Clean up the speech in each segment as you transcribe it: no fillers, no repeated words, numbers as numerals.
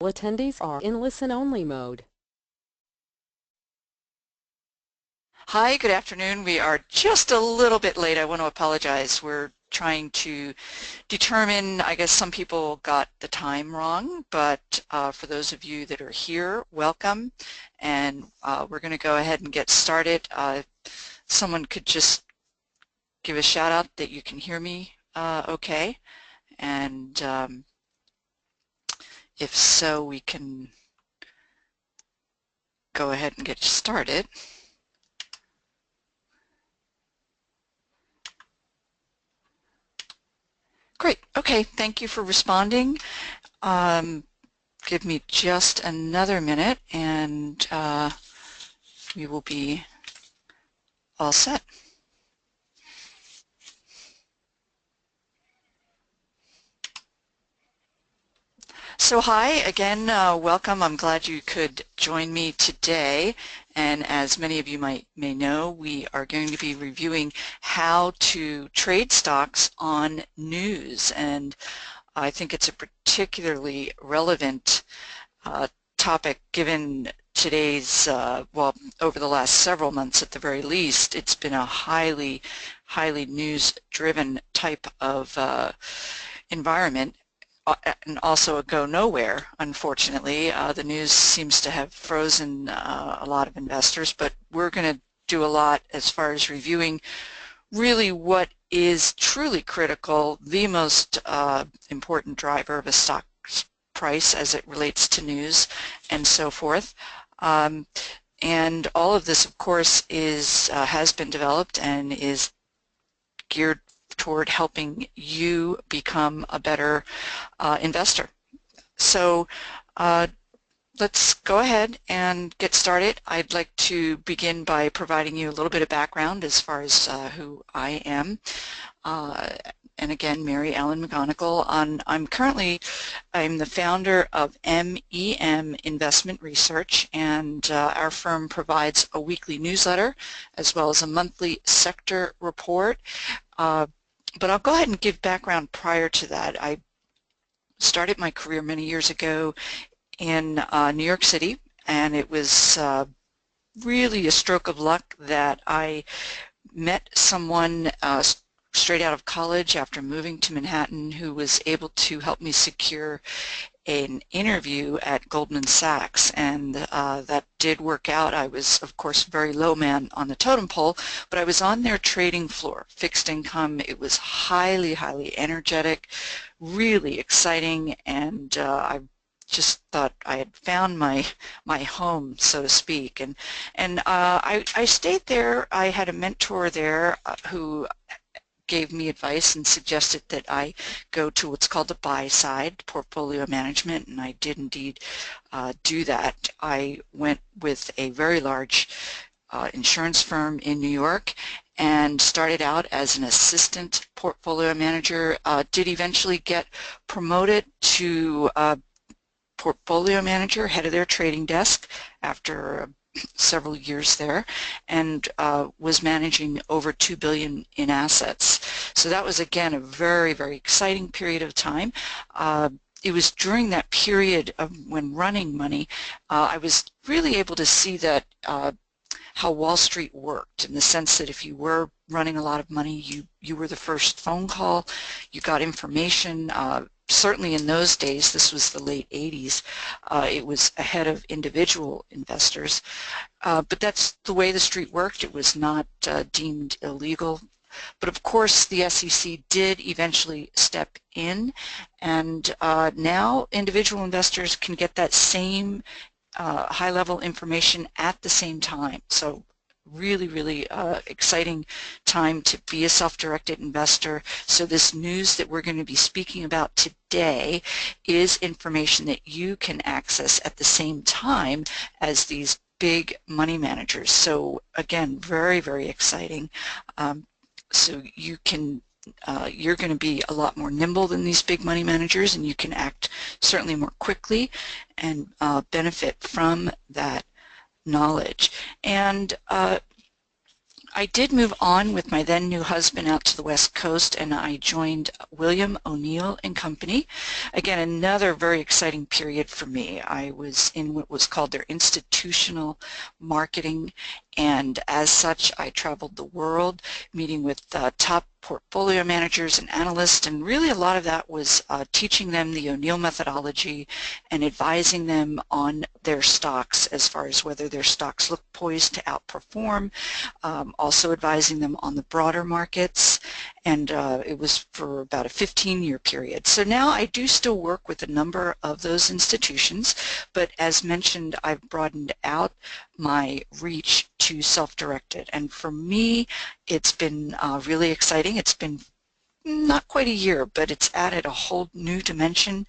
Attendees are in listen-only mode. Hi, good afternoon. We are just a little bit late. I want to apologize. We're trying to determine, I guess some people got the time wrong, but for those of you that are here, welcome. And we're going to go ahead and get started. Someone could just give a shout out that you can hear me okay. And if so, we can go ahead and get started. Great. Okay. Thank you for responding. Give me just another minute and we will be all set. So hi again, welcome. I'm glad you could join me today. And as many of you may know, we are going to be reviewing how to trade stocks on news. And I think it's a particularly relevant topic given today's, well, over the last several months at the very least, it's been a highly news-driven type of environment. And also a go nowhere, unfortunately. The news seems to have frozen a lot of investors, but we're going to do a lot as far as reviewing really what is truly critical, the most important driver of a stock price as it relates to news and so forth. And all of this, of course, is has been developed and is geared toward helping you become a better investor. So let's go ahead and get started. I'd like to begin by providing you a little bit of background as far as who I am. And again, Mary Ellen McGonagle. I'm the founder of MEM Investment Research, and our firm provides a weekly newsletter as well as a monthly sector report. But I'll go ahead and give background prior to that. I started my career many years ago in New York City, and it was really a stroke of luck that I met someone straight out of college after moving to Manhattan who was able to help me secure an interview at Goldman Sachs, and that did work out. I was, of course, very low man on the totem pole, but I was on their trading floor, fixed income. It was highly energetic, really exciting, and I just thought I had found my home, so to speak. And I stayed there. I had a mentor there who gave me advice and suggested that I go to what's called the buy side, portfolio management, and I did indeed do that. I went with a very large insurance firm in New York and started out as an assistant portfolio manager, did eventually get promoted to portfolio manager, head of their trading desk after several years there, and was managing over $2 billion in assets. So that was, again, a very exciting period of time. It was during that period of when running money, I was really able to see that how Wall Street worked, in the sense that if you were running a lot of money, you were the first phone call, you got information. Certainly in those days, this was the late 80s, it was ahead of individual investors. But that's the way the street worked. It was not deemed illegal. But of course, the SEC did eventually step in, and now individual investors can get that same high-level information at the same time. So really exciting time to be a self-directed investor. So this news that we're going to be speaking about today is information that you can access at the same time as these big money managers. So again, very exciting. So you can you're going to be a lot more nimble than these big money managers, and you can act certainly more quickly and benefit from that knowledge. And I did move on with my then new husband out to the West Coast, and I joined William O'Neill and Company. Again, another very exciting period for me. I was in what was called their institutional marketing, and as such I traveled the world meeting with top portfolio managers and analysts, and really a lot of that was teaching them the O'Neill methodology and advising them on their stocks as far as whether their stocks look poised to outperform, also advising them on the broader markets, and it was for about a 15-year period. So now I do still work with a number of those institutions, but as mentioned, I've broadened out my reach to self-directed, and for me it's been really exciting. It's been not quite a year, but it's added a whole new dimension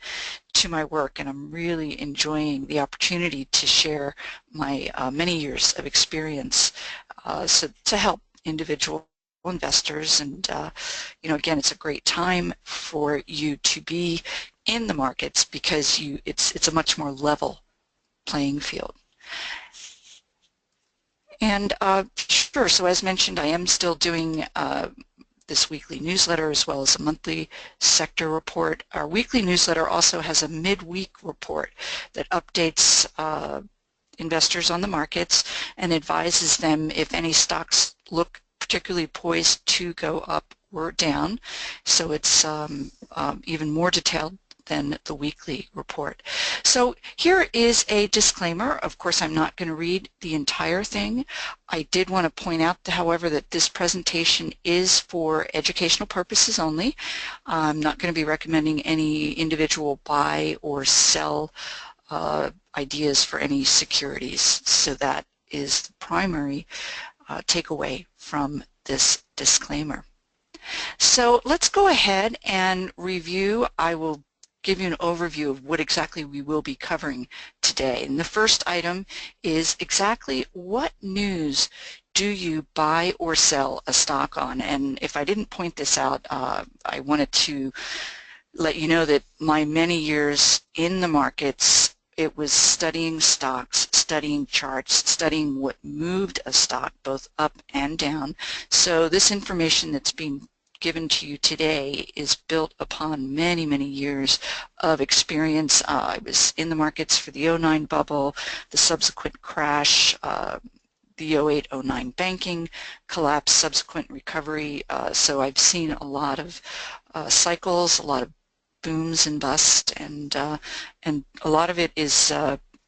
to my work, and I'm really enjoying the opportunity to share my many years of experience so to help individual investors. And you know, again, it's a great time for you to be in the markets because it's a much more level playing field. And sure, so as mentioned, I am still doing this weekly newsletter as well as a monthly sector report. Our weekly newsletter also has a midweek report that updates investors on the markets and advises them if any stocks look particularly poised to go up or down. So it's even more detailed than the weekly report. So here is a disclaimer. Of course, I'm not going to read the entire thing. I did want to point out, however, that this presentation is for educational purposes only. I'm not going to be recommending any individual buy or sell ideas for any securities. So that is the primary takeaway from this disclaimer. So let's go ahead and review. I will give you an overview of what exactly we will be covering today. And the first item is exactly what news do you buy or sell a stock on? And if I didn't point this out, I wanted to let you know that my many years in the markets, it was studying stocks, studying charts, studying what moved a stock both up and down. So this information that's being given to you today is built upon many, many years of experience. I was in the markets for the '09 bubble, the subsequent crash, the '08-09 banking collapse, subsequent recovery. So I've seen a lot of cycles, a lot of booms and busts, and a lot of it is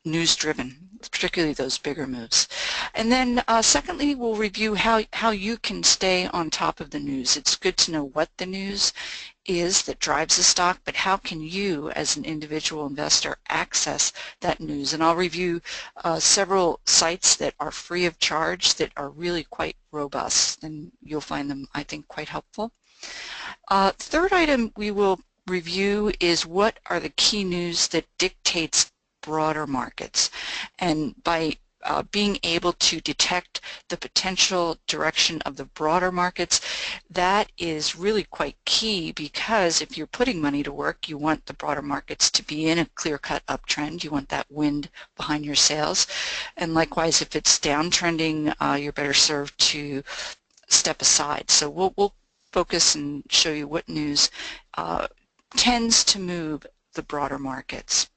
news-driven, particularly those bigger moves. And then secondly, we'll review how you can stay on top of the news. It's good to know what the news is that drives the stock, but how can you as an individual investor access that news? And I'll review several sites that are free of charge that are really quite robust, and you'll find them, I think, quite helpful. Third item we will review is what are the key news that dictates broader markets, and by being able to detect the potential direction of the broader markets, that is really quite key, because if you're putting money to work, you want the broader markets to be in a clear-cut uptrend. You want that wind behind your sails, and likewise, if it's downtrending, you're better served to step aside. So we'll focus and show you what news tends to move the broader markets.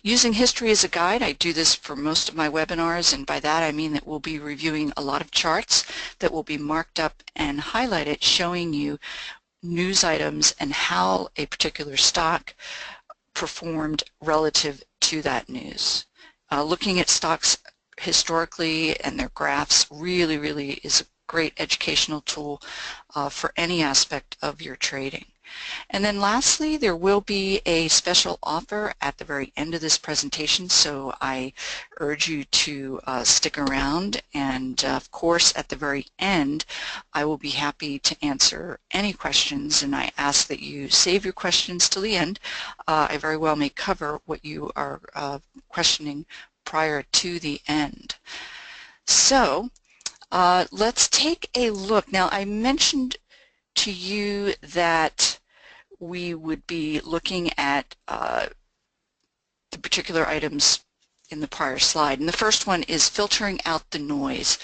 Using history as a guide, I do this for most of my webinars, and by that I mean that we'll be reviewing a lot of charts that will be marked up and highlighted, showing you news items and how a particular stock performed relative to that news. Looking at stocks historically and their graphs really is a great educational tool for any aspect of your trading. And then lastly, there will be a special offer at the very end of this presentation, so I urge you to stick around, and of course at the very end I will be happy to answer any questions, and I ask that you save your questions till the end. I very well may cover what you are questioning prior to the end. So let's take a look. Now, I mentioned to you that we would be looking at the particular items in the prior slide. And the first one is filtering out the noise.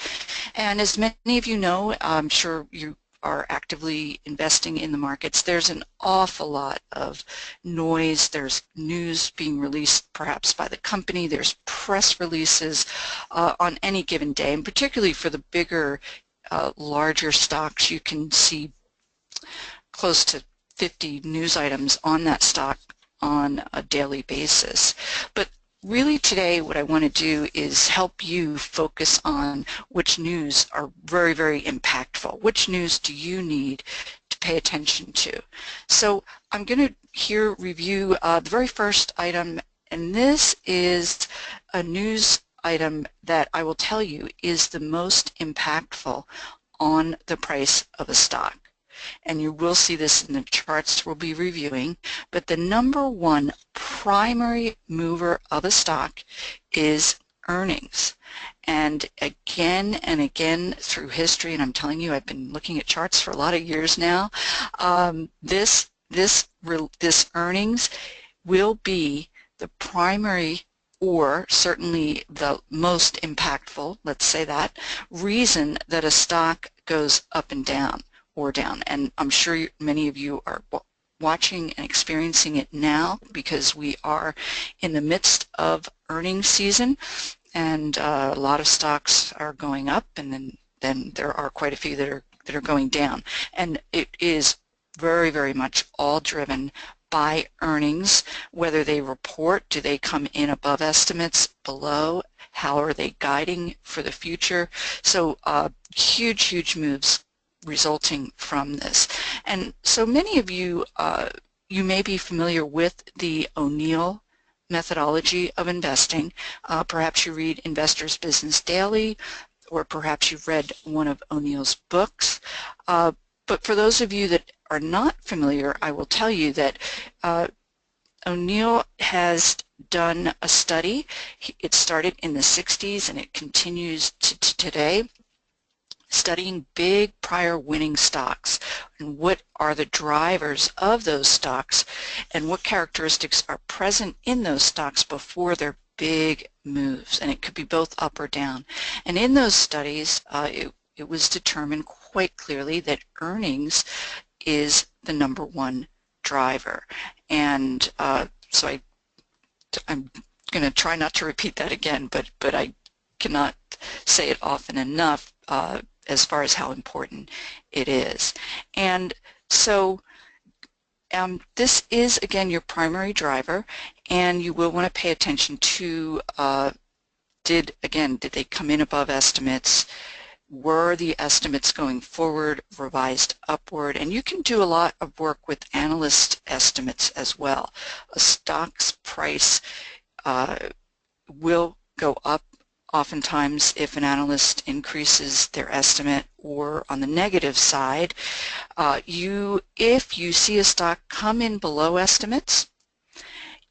And as many of you know, I'm sure you are actively investing in the markets, there's an awful lot of noise. There's news being released perhaps by the company. There's press releases on any given day, and particularly for the bigger, larger stocks, you can see close to 50 news items on that stock on a daily basis. But really today what I want to do is help you focus on which news are very, very impactful. Which news do you need to pay attention to? So I'm going to here review the very first item, and this is a news item that I will tell you is the most impactful on the price of a stock. And you will see this in the charts we'll be reviewing, but the number one primary mover of a stock is earnings. And again through history, and I'm telling you, I've been looking at charts for a lot of years now, this earnings will be the primary, or certainly the most impactful, let's say that, reason that a stock goes up and down or down. And I'm sure many of you are watching and experiencing it now because we are in the midst of earnings season, and a lot of stocks are going up, and then there are quite a few that are going down. And it is very, very much all driven by earnings, whether they report, do they come in above estimates, below, how are they guiding for the future. So huge moves resulting from this. And so many of you, you may be familiar with the O'Neill methodology of investing. Perhaps you read Investor's Business Daily, or perhaps you've read one of O'Neill's books. But for those of you that are not familiar, I will tell you that O'Neill has done a study. It started in the 60s and it continues to today, studying big prior winning stocks and what are the drivers of those stocks and what characteristics are present in those stocks before their big moves. And it could be both up or down. And in those studies, it was determined quite clearly that earnings is the number one driver. And so I'm going to try not to repeat that again, but I cannot say it often enough as far as how important it is. And so this is, again, your primary driver, and you will want to pay attention to, did they come in above estimates? Were the estimates going forward revised upward? And you can do a lot of work with analyst estimates as well. A stock's price will go up oftentimes if an analyst increases their estimate, or on the negative side, if you see a stock come in below estimates,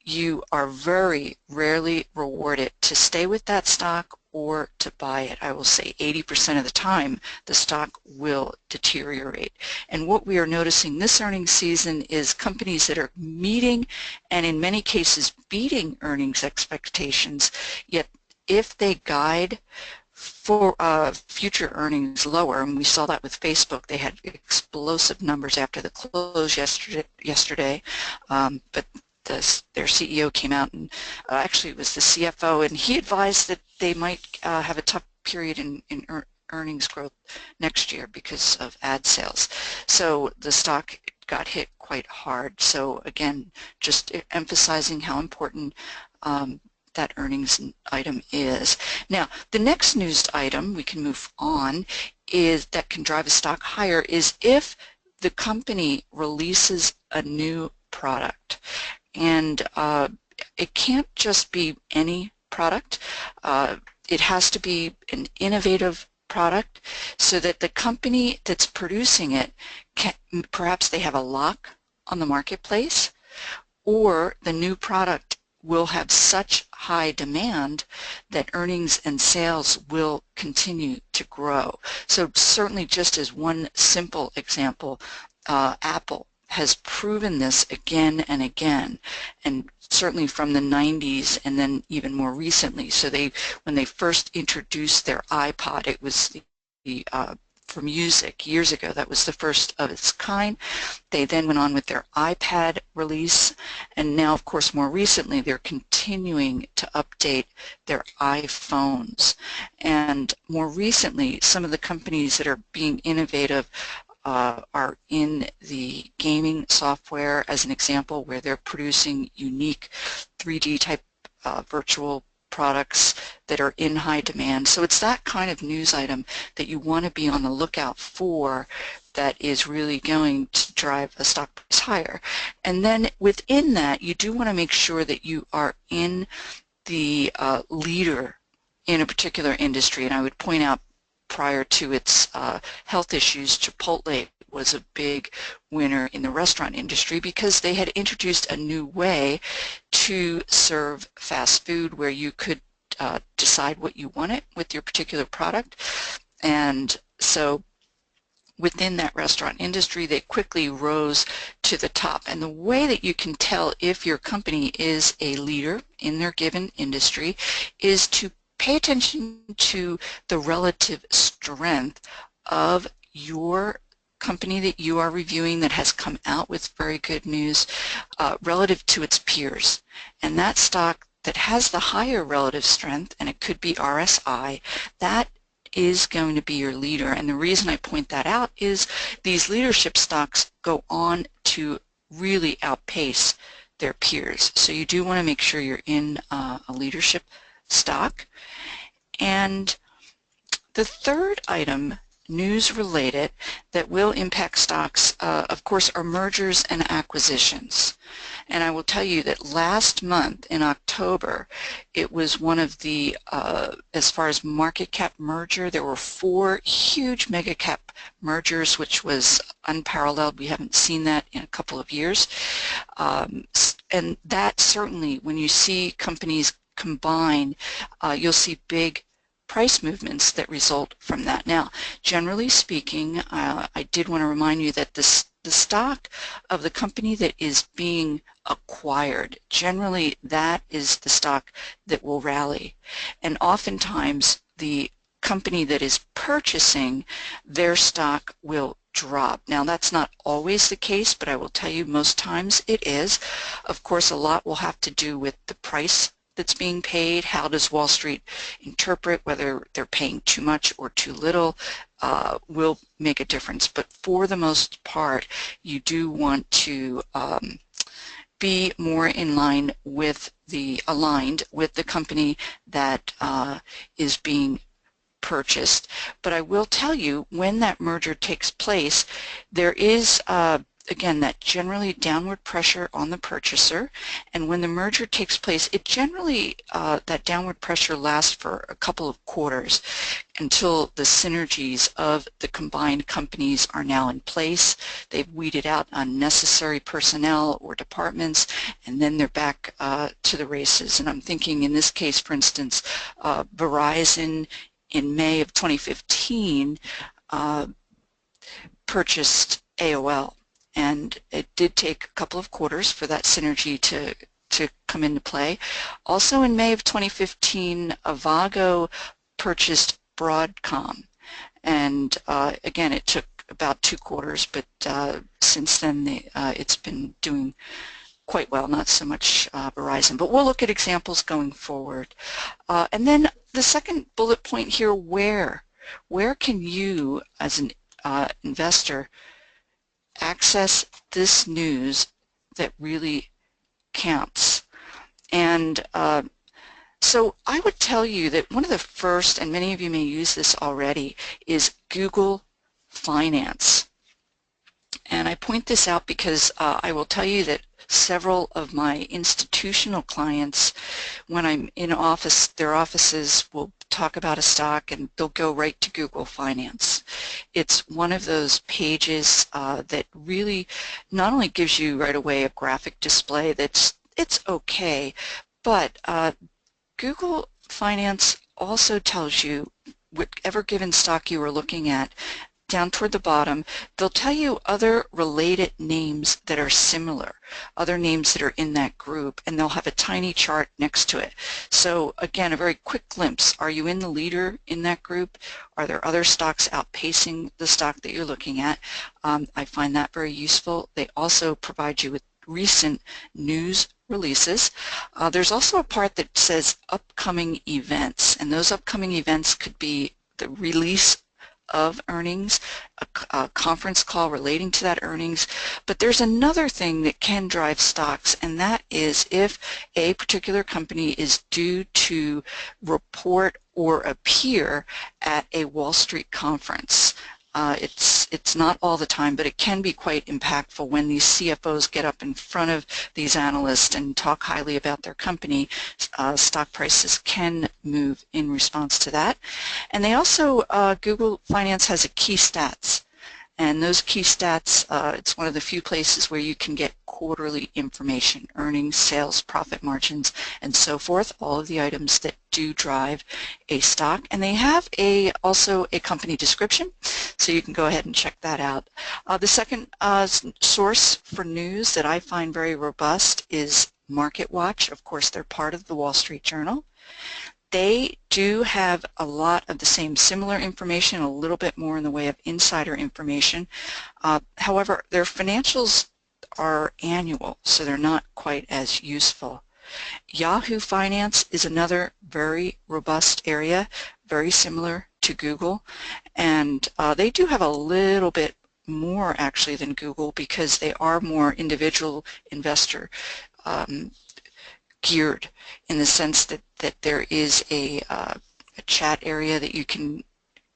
you are very rarely rewarded to stay with that stock or to buy it. I will say 80% of the time the stock will deteriorate. And what we are noticing this earnings season is companies that are meeting and in many cases beating earnings expectations, yet if they guide for future earnings lower, and we saw that with Facebook, they had explosive numbers after the close yesterday, but their CEO came out, and actually it was the CFO, and he advised that they might have a tough period in earnings growth next year because of ad sales. So the stock got hit quite hard. So again, just emphasizing how important that earnings item is. Now, the next news item, we can move on, is that can drive a stock higher is if the company releases a new product. And it can't just be any product. It has to be an innovative product so that the company that's producing it, perhaps they have a lock on the marketplace, or the new product will have such high demand that earnings and sales will continue to grow. So certainly, just as one simple example, Apple has proven this again and again, and certainly from the 90s and then even more recently. So when they first introduced their iPod, it was for music years ago. That was the first of its kind. They then went on with their iPad release, and now, of course, more recently, they're continuing to update their iPhones. And more recently, some of the companies that are being innovative are in the gaming software, as an example, where they're producing unique 3D type virtual products that are in high demand. So it's that kind of news item that you want to be on the lookout for that is really going to drive a stock price higher. And then within that, you do want to make sure that you are in the leader in a particular industry. And I would point out, prior to its health issues, Chipotle was a big winner in the restaurant industry because they had introduced a new way to serve fast food where you could decide what you wanted with your particular product. And so within that restaurant industry, they quickly rose to the top. And the way that you can tell if your company is a leader in their given industry is to pay attention to the relative strength of your company that you are reviewing that has come out with very good news relative to its peers. And that stock that has the higher relative strength, and it could be RSI, that is going to be your leader. And the reason I point that out is these leadership stocks go on to really outpace their peers. So you do want to make sure you're in a leadership stock. And the third item, news related, that will impact stocks, of course, are mergers and acquisitions. And I will tell you that last month in October, it was one of the, as far as market cap merger, there were 4 huge mega cap mergers, which was unparalleled. We haven't seen that in a couple of years. And that certainly, when you see companies combine, you'll see big price movements that result from that. Now, generally speaking, I did want to remind you that the stock of the company that is being acquired, generally that is the stock that will rally. And oftentimes the company that is purchasing, their stock will drop. Now, that's not always the case, but I will tell you most times it is. Of course, a lot will have to do with the price that's being paid. How does Wall Street interpret whether they're paying too much or too little will make a difference. But for the most part, you do want to be more in line with aligned with the company that is being purchased. But I will tell you, when that merger takes place, there is again, that generally downward pressure on the purchaser, and when the merger takes place, it generally, that downward pressure lasts for a couple of quarters until the synergies of the combined companies are now in place. They've weeded out unnecessary personnel or departments, and then they're back to the races. And I'm thinking in this case, for instance, Verizon in May of 2015 purchased AOL. And it did take a couple of quarters for that synergy to come into play. Also in May of 2015, Avago purchased Broadcom. And again, it took about 2 quarters, but since then it's been doing quite well, not so much Verizon. But we'll look at examples going forward. And then the second bullet point here, where can you as an investor access this news that really counts? And so I would tell you that one of the first, and many of you may use this already, is Google Finance. And I point this out because I will tell you that several of my institutional clients, when I'm in office, their offices will talk about a stock and they'll go right to Google Finance. It's one of those pages that really not only gives you right away a graphic display it's okay, but Google Finance also tells you whatever given stock you are looking at, down toward the bottom, they'll tell you other related names that are similar, other names that are in that group, and they'll have a tiny chart next to it. So again, a very quick glimpse. Are you in the leader in that group? Are there other stocks outpacing the stock that you're looking at? I find that very useful. They also provide you with recent news releases. There's also a part that says upcoming events, and those upcoming events could be the release of earnings, a conference call relating to that earnings, but there's another thing that can drive stocks, and that is if a particular company is due to report or appear at a Wall Street conference. It's not all the time, but it can be quite impactful when these CFOs get up in front of these analysts and talk highly about their company. Stock prices can move in response to that. And they also, Google Finance has a key stats. And those key stats, it's one of the few places where you can get quarterly information, earnings, sales, profit margins, and so forth, all of the items that do drive a stock. And they have also a company description, so you can go ahead and check that out. The second source for news that I find very robust is MarketWatch. Of course, they're part of the Wall Street Journal. They do have a lot of the same similar information, a little bit more in the way of insider information. However, their financials are annual, so they're not quite as useful. Yahoo Finance is another very robust area, very similar to Google, and they do have a little bit more actually than Google because they are more individual investor geared in the sense that there is a chat area that you can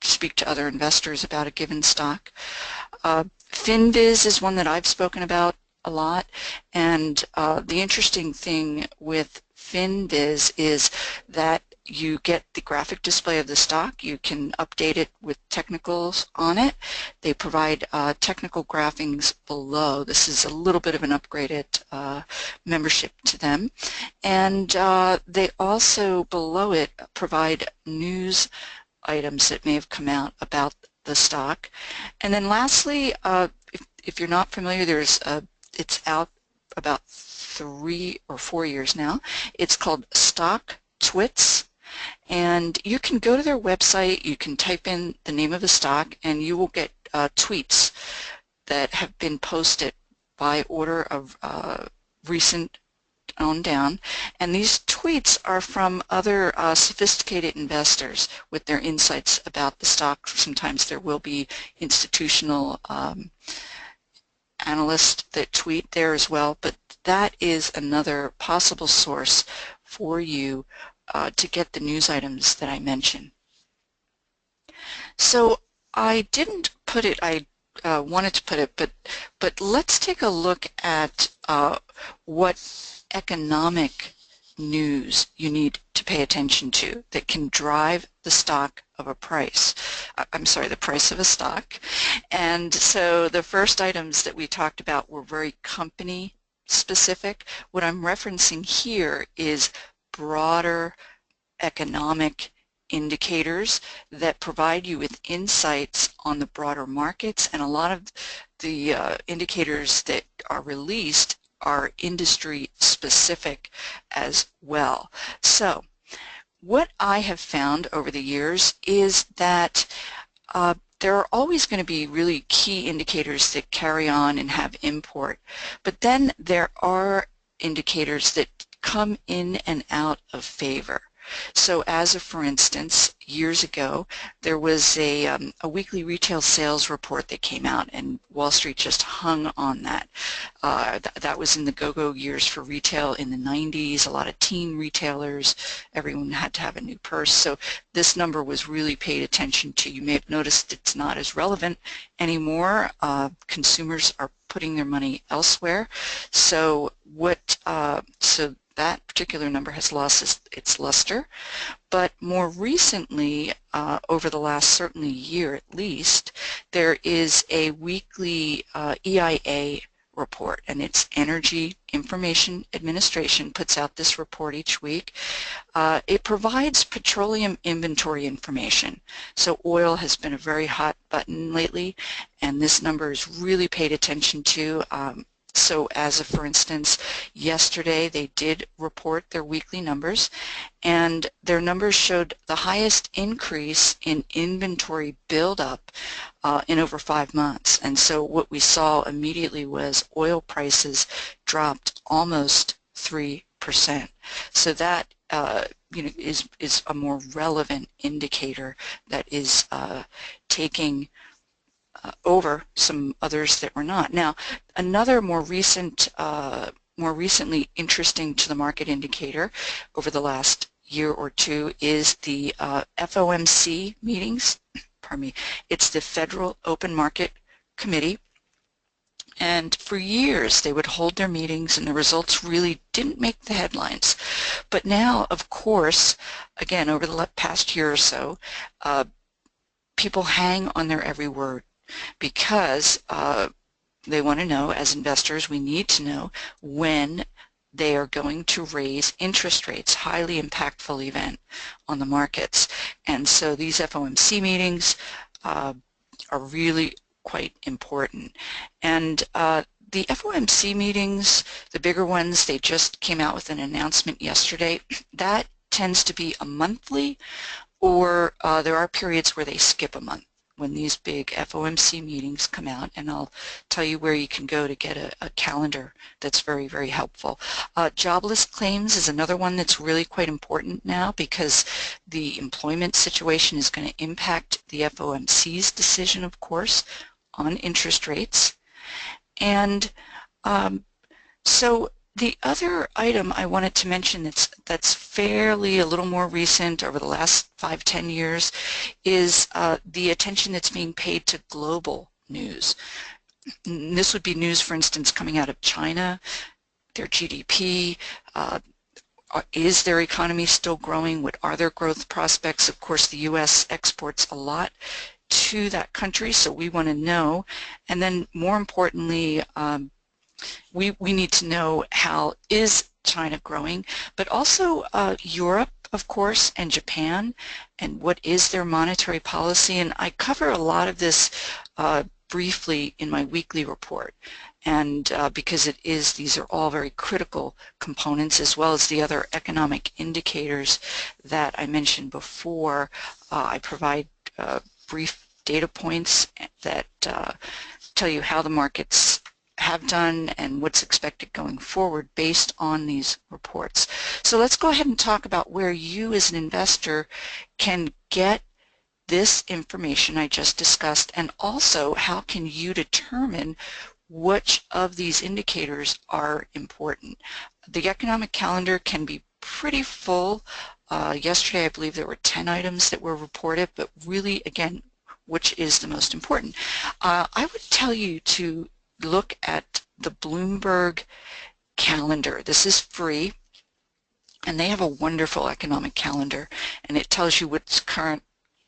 speak to other investors about a given stock. FinViz is one that I've spoken about a lot, and the interesting thing with FinViz is that you get the graphic display of the stock. You can update it with technicals on it. They provide technical graphics below. This is a little bit of an upgraded membership to them. And they also, below it, provide news items that may have come out about the stock. And then lastly, if you're not familiar, it's out about 3 or 4 years now. It's called Stock Twits. And you can go to their website, you can type in the name of the stock, and you will get tweets that have been posted by order of recent on down. And these tweets are from other sophisticated investors with their insights about the stock. Sometimes there will be institutional analysts that tweet there as well, but that is another possible source for you to get the news items that I mentioned. So I didn't put it, I wanted to put it, but let's take a look at what economic news you need to pay attention to that can drive the stock of a price. I'm sorry, the price of a stock. And so the first items that we talked about were very company specific. What I'm referencing here is broader economic indicators that provide you with insights on the broader markets, and a lot of the indicators that are released are industry specific as well. So what I have found over the years is that there are always going to be really key indicators that carry on and have import, but then there are indicators that come in and out of favor. So as for instance, years ago, there was a weekly retail sales report that came out, and Wall Street just hung on that. That was in the go-go years for retail in the 90s, a lot of teen retailers, everyone had to have a new purse, so this number was really paid attention to. You may have noticed it's not as relevant anymore. Consumers are putting their money elsewhere, so that particular number has lost its luster. But more recently, over the last certainly year at least, there is a weekly EIA report, and it's Energy Information Administration puts out this report each week. It provides petroleum inventory information. So oil has been a very hot button lately, and this number is really paid attention to. So as of, for instance, yesterday they did report their weekly numbers, and their numbers showed the highest increase in inventory buildup in over 5 months. And so what we saw immediately was oil prices dropped almost 3%. So that is a more relevant indicator that is taking over some others that were not. Now, another more recently interesting to the market indicator over the last year or two is the FOMC meetings. Pardon me. It's the Federal Open Market Committee. And for years they would hold their meetings and the results really didn't make the headlines. But now, of course, again, over the past year or so, people hang on their every word because they want to know, as investors, we need to know when they are going to raise interest rates, highly impactful event on the markets. And so these FOMC meetings are really quite important. And the FOMC meetings, the bigger ones, they just came out with an announcement yesterday. That tends to be a monthly, or there are periods where they skip a month when these big FOMC meetings come out, and I'll tell you where you can go to get a calendar that's very, very helpful. Jobless claims is another one that's really quite important now because the employment situation is going to impact the FOMC's decision, of course, on interest rates. And so the other item I wanted to mention that's fairly a little more recent over the last 5-10 years is the attention that's being paid to global news. And this would be news, for instance, coming out of China, their GDP, is their economy still growing? What are their growth prospects? Of course, the U.S. exports a lot to that country, so we want to know. And then more importantly, we need to know how is China growing, but also Europe, of course, and Japan, and what is their monetary policy. And I cover a lot of this briefly in my weekly report, and because these are all very critical components, as well as the other economic indicators that I mentioned before. I provide brief data points that tell you how the markets have done and what's expected going forward based on these reports. So let's go ahead and talk about where you as an investor can get this information I just discussed, and also how can you determine which of these indicators are important. The economic calendar can be pretty full. Yesterday I believe there were 10 items that were reported, but really, again, which is the most important? I would tell you to look at the Bloomberg calendar. This is free, and they have a wonderful economic calendar, and it tells you what's current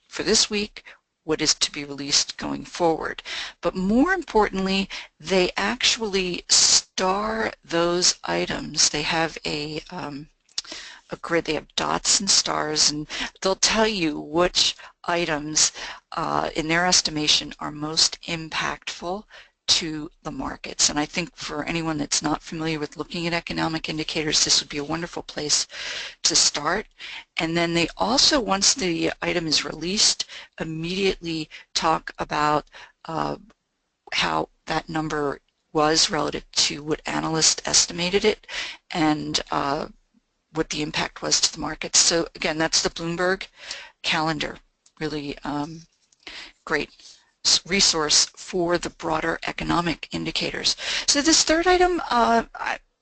for this week, what is to be released going forward. But more importantly, they actually star those items. They have a grid, they have dots and stars, and they'll tell you which items in their estimation are most impactful to the markets. And I think for anyone that's not familiar with looking at economic indicators, this would be a wonderful place to start. And then they also, once the item is released, immediately talk about how that number was relative to what analysts estimated it, and what the impact was to the markets. So again, that's the Bloomberg calendar. Really great resource for the broader economic indicators. So this third item,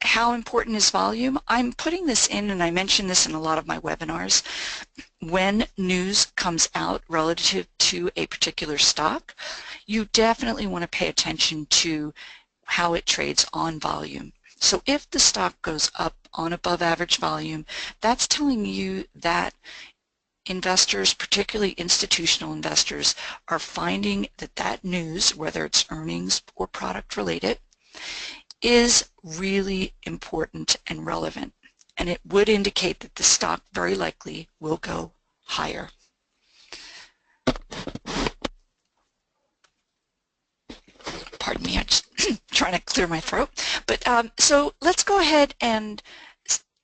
how important is volume? I'm putting this in, and I mention this in a lot of my webinars. When news comes out relative to a particular stock, you definitely want to pay attention to how it trades on volume. So if the stock goes up on above average volume, that's telling you that investors, particularly institutional investors, are finding that that news, whether it's earnings or product related, is really important and relevant. And it would indicate that the stock very likely will go higher. pardon me, I'm just trying to clear my throat. But so let's go ahead and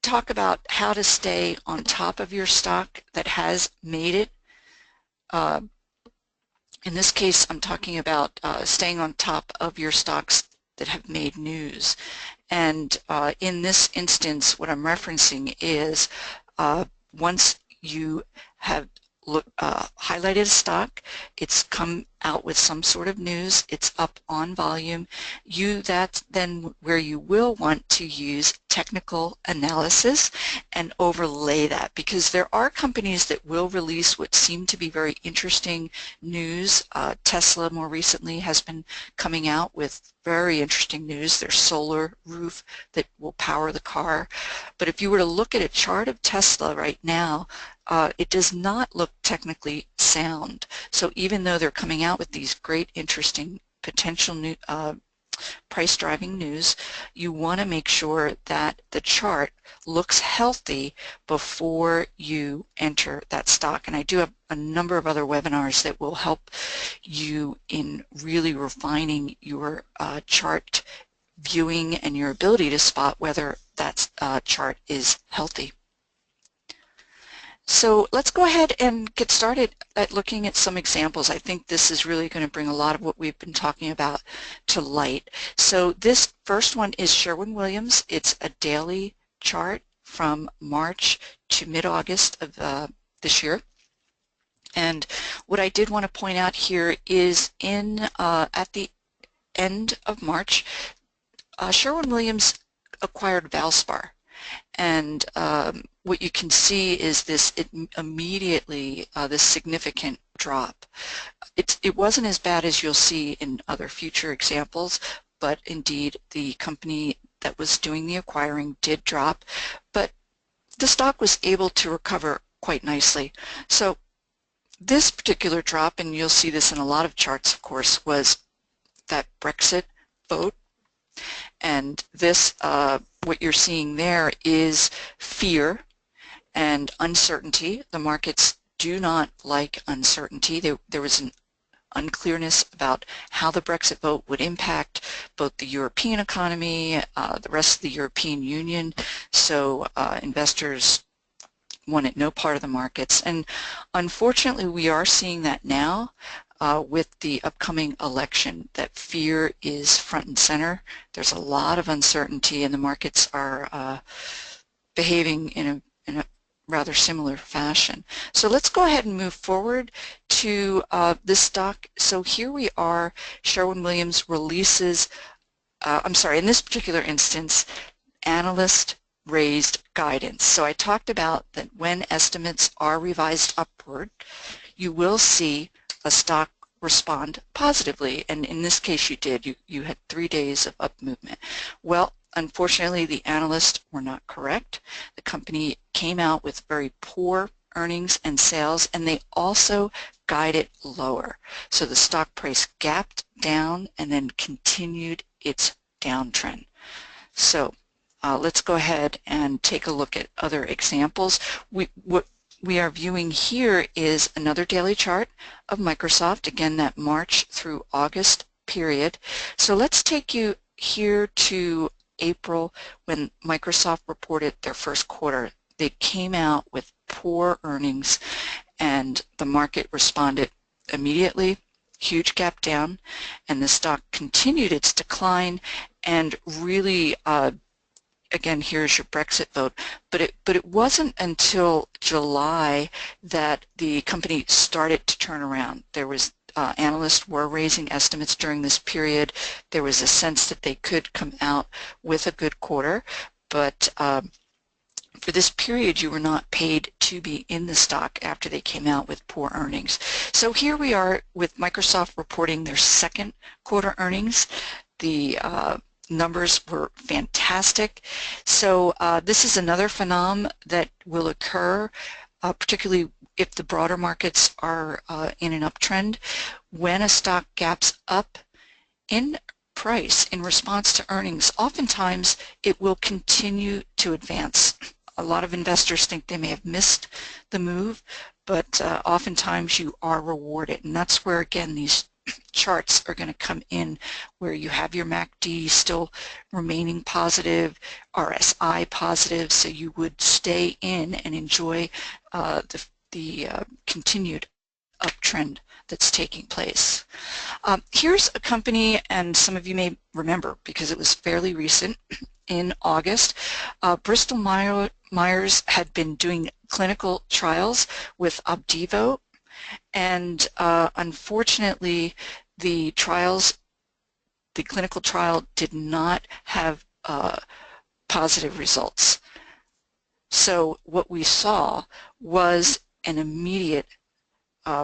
talk about how to stay on top of your stock that has made it. In this case, I'm talking about staying on top of your stocks that have made news. And in this instance, what I'm referencing is once you have highlighted a stock, it's come out with some sort of news, it's up on volume, that's then where you will want to use technical analysis and overlay that, because there are companies that will release what seem to be very interesting news. Tesla more recently has been coming out with very interesting news, their solar roof that will power the car. But if you were to look at a chart of Tesla right now, it does not look technically sound. So even though they're coming out with these great, interesting, potential new, price-driving news, you want to make sure that the chart looks healthy before you enter that stock. And I do have a number of other webinars that will help you in really refining your chart viewing and your ability to spot whether that chart is healthy. So let's go ahead and get started at looking at some examples. I think this is really going to bring a lot of what we've been talking about to light. So this first one is SherwinWilliams. It's a daily chart from March to mid-August of this year. And what I did want to point out here is at the end of March, SherwinWilliams acquired Valspar. And what you can see is this immediately this significant drop. It wasn't as bad as you'll see in other future examples, but indeed the company that was doing the acquiring did drop, but the stock was able to recover quite nicely. So this particular drop, and you'll see this in a lot of charts, of course, was that Brexit vote. And this, what you're seeing there is fear and uncertainty. The markets do not like uncertainty. There was an unclearness about how the Brexit vote would impact both the European economy, the rest of the European Union. So investors wanted no part of the markets. And unfortunately, we are seeing that now. With the upcoming election, that fear is front and center. There's a lot of uncertainty, and the markets are behaving in a rather similar fashion. So let's go ahead and move forward to this stock. So here we are, SherwinWilliams releases, I'm sorry, in this particular instance, Analyst raised guidance. So I talked about that when estimates are revised upward, you will see a stock respond positively, and in this case you did. You had 3 days of up movement. Well, unfortunately the analysts were not correct. The company came out with very poor earnings and sales, and they also guided lower. So the stock price gapped down and then continued its downtrend. So let's go ahead and take a look at other examples. What we are viewing here is another daily chart of Microsoft, again that March through August period. So let's take you here to April when Microsoft reported their first quarter. They came out with poor earnings and the market responded immediately, huge gap down, and the stock continued its decline and really again, here's your Brexit vote, but it wasn't until July that the company started to turn around. There was analysts were raising estimates during this period. There was a sense that they could come out with a good quarter, but for this period you were not paid to be in the stock after they came out with poor earnings. So here we are with Microsoft reporting their second quarter earnings. The numbers were fantastic. So this is another phenomenon that will occur, particularly if the broader markets are in an uptrend. When a stock gaps up in price in response to earnings, oftentimes it will continue to advance. A lot of investors think they may have missed the move, but oftentimes you are rewarded, and that's where again these charts are going to come in where you have your MACD still remaining positive, RSI positive, so you would stay in and enjoy the continued uptrend that's taking place. Here's a company, and some of you may remember because it was fairly recent, in August. Bristol-Myers had been doing clinical trials with Opdivo, and unfortunately the clinical trial did not have positive results. So what we saw was an immediate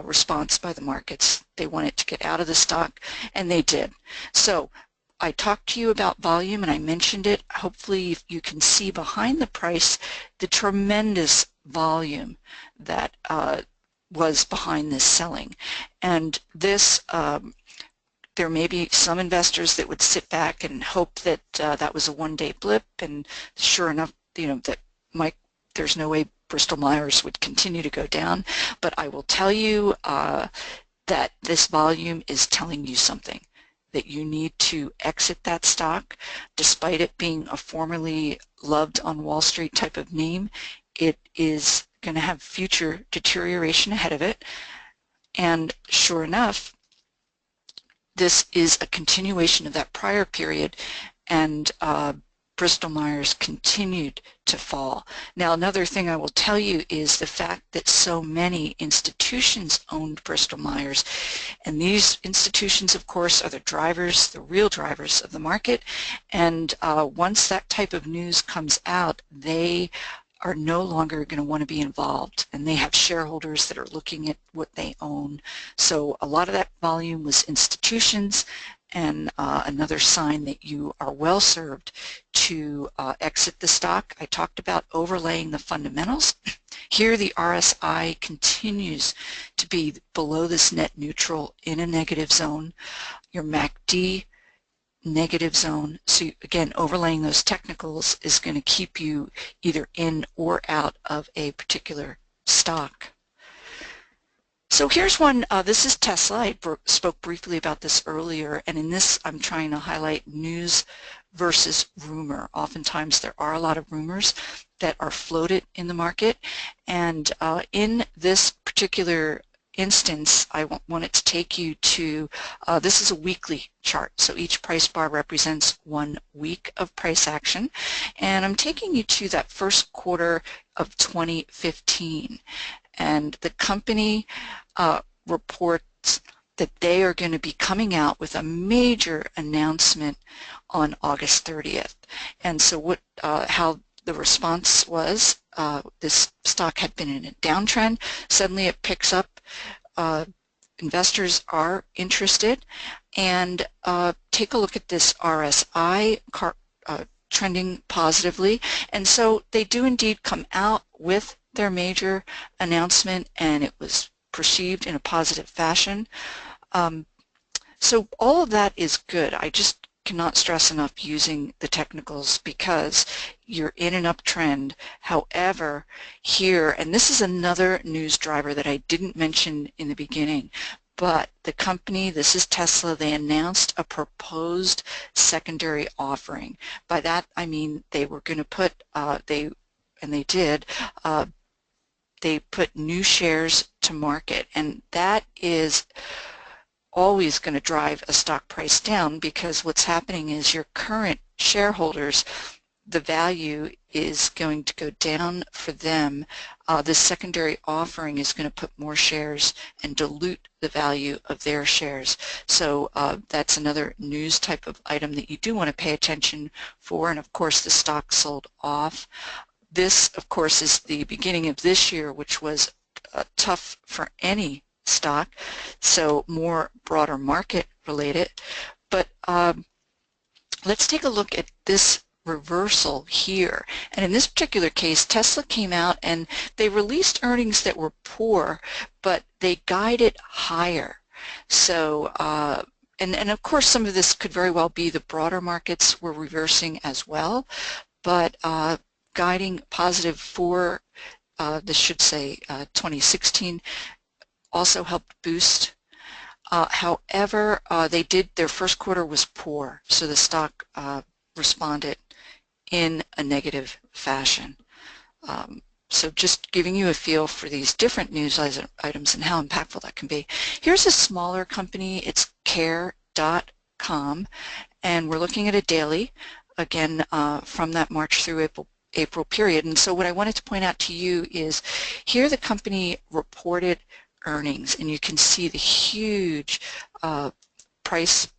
response by the markets. They wanted to get out of the stock, and they did. So I talked to you about volume, and I mentioned it. Hopefully you can see behind the price the tremendous volume that was behind this selling. And this, there may be some investors that would sit back and hope that that was a one-day blip, and sure enough, you know, that there's no way Bristol-Myers would continue to go down. But I will tell you that this volume is telling you something, that you need to exit that stock. Despite it being a formerly loved on Wall Street type of name, it is going to have future deterioration ahead of it. And sure enough, this is a continuation of that prior period, and Bristol-Myers continued to fall. Now, another thing I will tell you is the fact that so many institutions owned Bristol-Myers, and these institutions, of course, are the drivers, the real drivers of the market, and once that type of news comes out, they are no longer going to want to be involved, and they have shareholders that are looking at what they own. So a lot of that volume was institutions, and another sign that you are well served to exit the stock. I talked about overlaying the fundamentals. Here the RSI continues to be below this net neutral in a negative zone. Your MACD negative zone. So again, overlaying those technicals is going to keep you either in or out of a particular stock. So here's one, this is Tesla. I spoke briefly about this earlier, and in this I'm trying to highlight news versus rumor. Oftentimes there are a lot of rumors that are floated in the market, and in this particular instance, I wanted to take you to, this is a weekly chart, so each price bar represents 1 week of price action, and I'm taking you to that first quarter of 2015, and the company reports that they are going to be coming out with a major announcement on August 30th. And so what, how the response was, this stock had been in a downtrend. Suddenly it picks up. Investors are interested, and take a look at this RSI trending positively. And so they do indeed come out with their major announcement, and it was perceived in a positive fashion. So all of that is good. I just cannot stress enough using the technicals because you're in an uptrend. However, here, and this is another news driver that I didn't mention in the beginning, but the company, this is Tesla, they announced a proposed secondary offering. By that I mean they were going to put, they did, they put new shares to market, and that is always going to drive a stock price down, because what's happening is your current shareholders, the value is going to go down for them. This secondary offering is going to put more shares and dilute the value of their shares. So that's another news type of item that you do want to pay attention for, and of course the stock sold off. This, of course, is the beginning of this year, which was tough for any stock, so more broader market related. But let's take a look at this reversal here. And in this particular case, Tesla came out and they released earnings that were poor, but they guided higher. So and of course some of this could very well be the broader markets were reversing as well, but guiding positive for this should say 2016 also helped boost However, their first quarter was poor, so the stock responded in a negative fashion. So just giving you a feel for these different news items and how impactful that can be. Here's a smaller company. It's care.com, and we're looking at a daily, again, from that March through April period. And so what I wanted to point out to you is here the company reported earnings, and you can see the huge price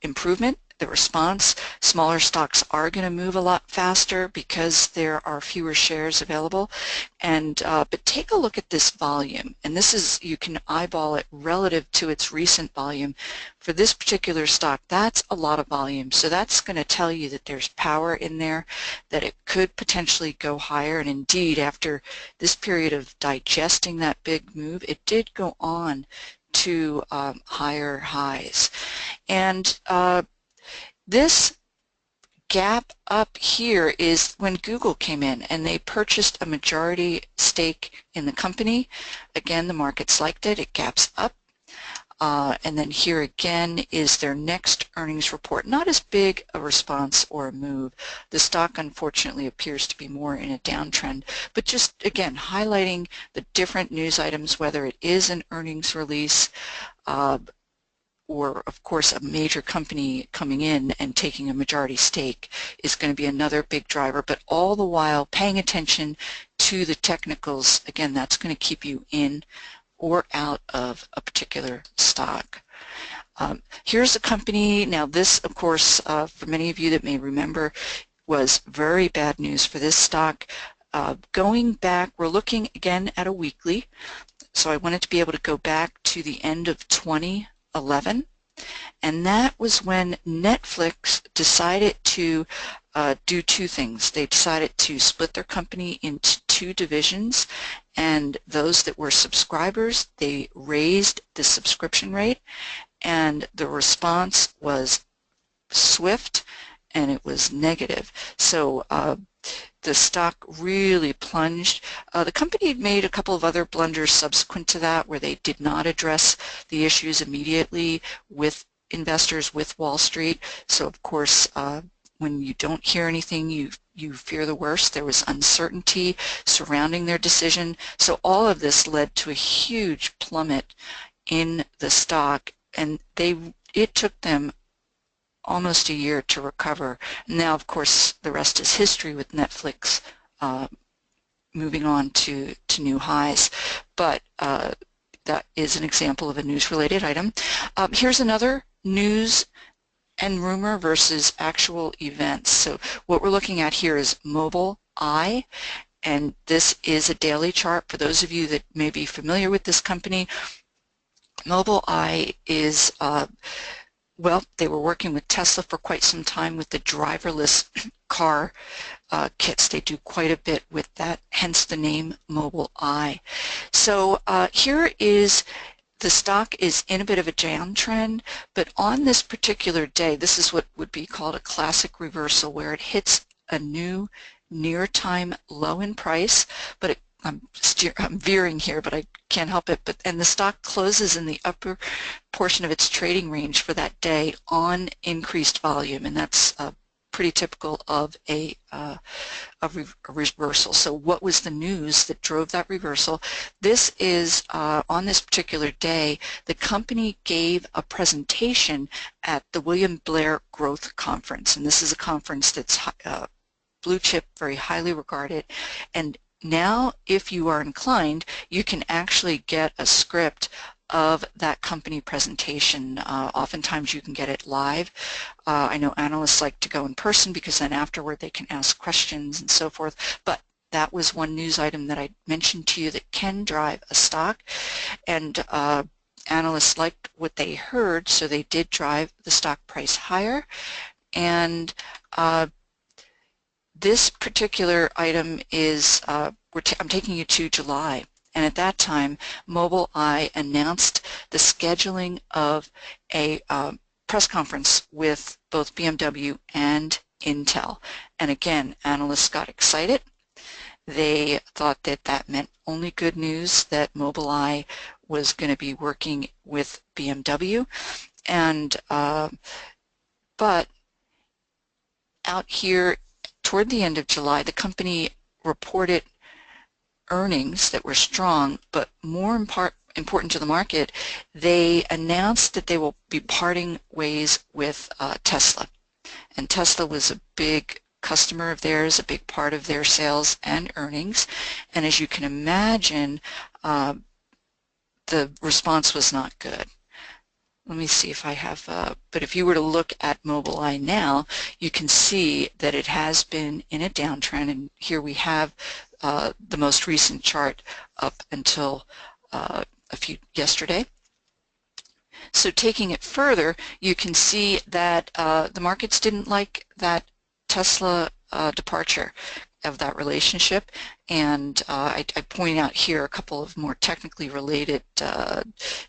improvement, the response. Smaller stocks are going to move a lot faster because there are fewer shares available. And but take a look at this volume, and this is, you can eyeball it relative to its recent volume. For this particular stock, that's a lot of volume, so that's going to tell you that there's power in there, that it could potentially go higher. And indeed, after this period of digesting that big move, it did go on to higher highs. And this gap up here is when Google came in and they purchased a majority stake in the company. Again, the markets liked it. It gaps up. And then here again is their next earnings report. Not as big a response or a move. The stock unfortunately appears to be more in a downtrend, but just again highlighting the different news items, whether it is an earnings release or of course a major company coming in and taking a majority stake is going to be another big driver, but all the while paying attention to the technicals. Again, that's going to keep you in or out of a particular stock. Here's a company. Now this, of course, for many of you that may remember, was very bad news for this stock. Going back, we're looking again at a weekly, so I wanted to be able to go back to the end of 2011, and that was when Netflix decided to do two things. They decided to split their company into two divisions, and those that were subscribers, they raised the subscription rate, and the response was swift and it was negative. So the stock really plunged. The company had made a couple of other blunders subsequent to that where they did not address the issues immediately with investors, with Wall Street. So of course, when you don't hear anything, you fear the worst. There was uncertainty surrounding their decision. So all of this led to a huge plummet in the stock, and it took them almost a year to recover. Now, of course, the rest is history with Netflix moving on to new highs. But that is an example of a news-related item. Here's another news and rumor versus actual events. So what we're looking at here is Mobileye, and this is a daily chart. For those of you that may be familiar with this company, Mobileye is well, they were working with Tesla for quite some time with the driverless car kits. They do quite a bit with that, hence the name Mobileye. So here is the stock is in a bit of a downtrend, but on this particular day, this is what would be called a classic reversal, where it hits a new near-time low in price, but I'm veering here, but I can't help it. And the stock closes in the upper portion of its trading range for that day on increased volume, and that's pretty typical of a reversal. So what was the news that drove that reversal? This is on this particular day, the company gave a presentation at the William Blair Growth Conference, and this is a conference that's blue chip, very highly regarded. And now, if you are inclined, you can actually get a script of that company presentation. Oftentimes you can get it live. I know analysts like to go in person because then afterward they can ask questions and so forth, but that was one news item that I mentioned to you that can drive a stock, and analysts liked what they heard, so they did drive the stock price higher. And this particular item is, I'm taking you to July, and at that time Mobileye announced the scheduling of a press conference with both BMW and Intel. And again, analysts got excited. They thought that that meant only good news, that Mobileye was going to be working with BMW. And but out here toward the end of July, the company reported earnings that were strong, but more important to the market, they announced that they will be parting ways with Tesla. And Tesla was a big customer of theirs, a big part of their sales and earnings. And as you can imagine, the response was not good. Let me see if I have, but if you were to look at Mobileye now, you can see that it has been in a downtrend, and here we have the most recent chart up until yesterday. So taking it further, you can see that the markets didn't like that Tesla departure of that relationship, and I point out here a couple of more technically related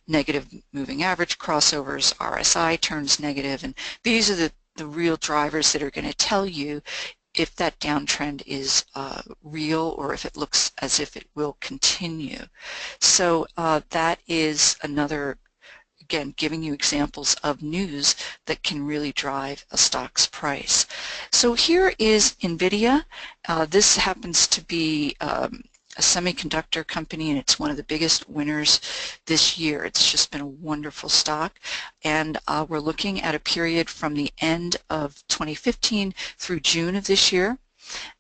negative moving average crossovers. RSI turns negative, and these are the real drivers that are going to tell you if that downtrend is real or if it looks as if it will continue. So that is another, again, giving you examples of news that can really drive a stock's price. So here is Nvidia. This happens to be a semiconductor company, and it's one of the biggest winners this year. It's just been a wonderful stock, and we're looking at a period from the end of 2015 through June of this year.